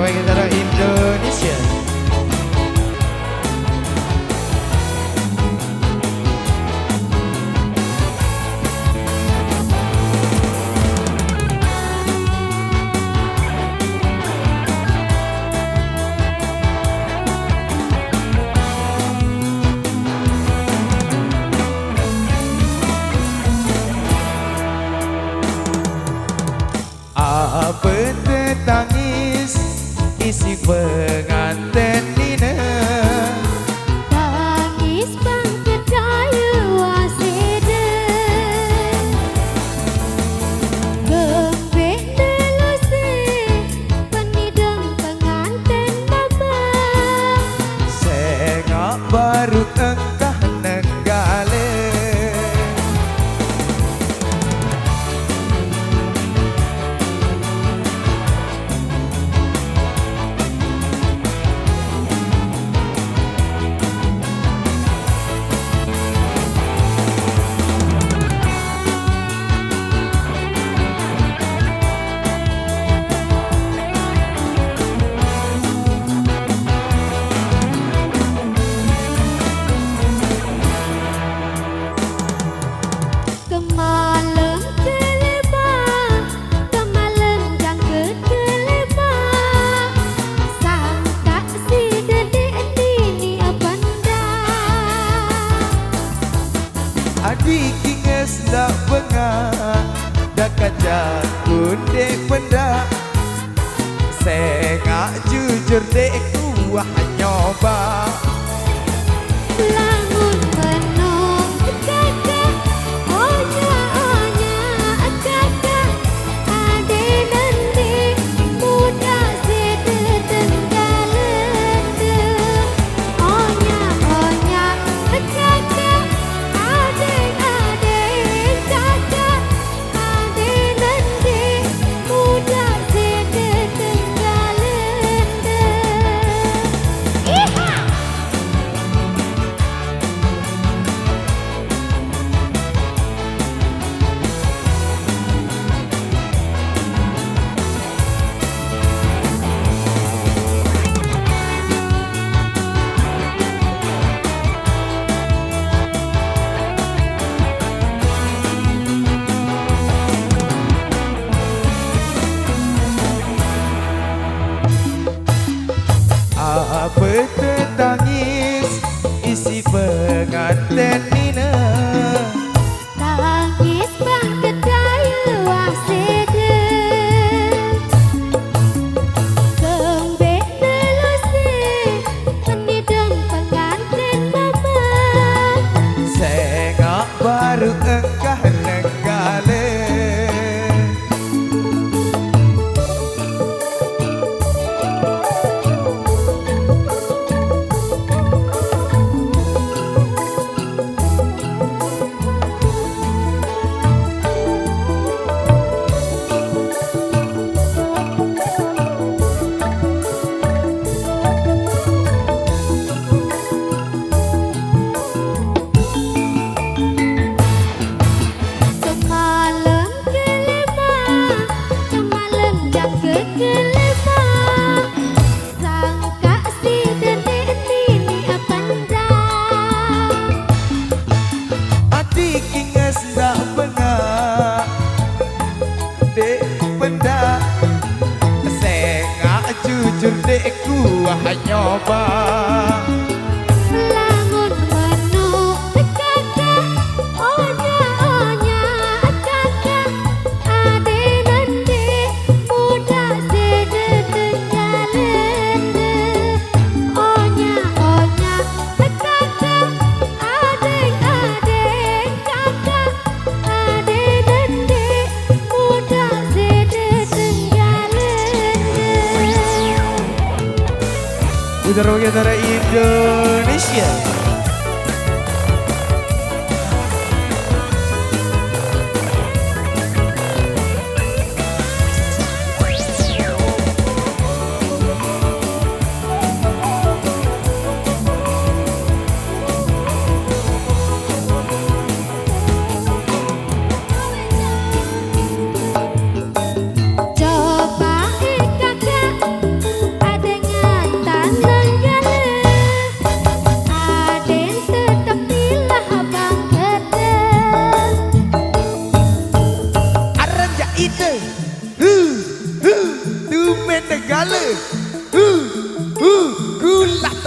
bagi negara Indonesia. Apa tetangis isi pengantin Nina, tangis bang kedaya wasida, gembek deluse penidang pengantin mama, sengak baru engkah nenggale. kemalem keleba, kemalem jangkut keleba, sangka si dedek dini apanda. Adik inges dak bengak, dak kajak kunde pendak, sengak jujur dek kuah nyoba. Lamun menung kakak, onya kakak, ade nanti muda sedetenggalende. Onya kakak, ade kakak, ade nanti muda sedetenggalende. Iha! Apa tetangis isi pengantin Nina, Tangis bang kedaya wasida, gembek deluse penidang pengantin mama, sengak baru engkah nenggale. kemalem keleba, kemalem jangkut keleba, sangka si dedek dini apanda. Adik inges dak bengak, dek pendak, sengak jujur dek kuah nyoba. Lamun menung kakak, onya kakak, ade nanti muda sedetenggalende. Onya kakak, ade kakak, ade nanti muda sedetenggalende. Udara bagi negara Indonesia.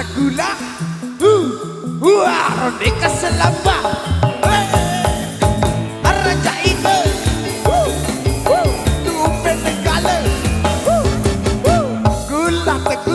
tegula Ronde keselamba Raja itu Tupe negala Gula tegula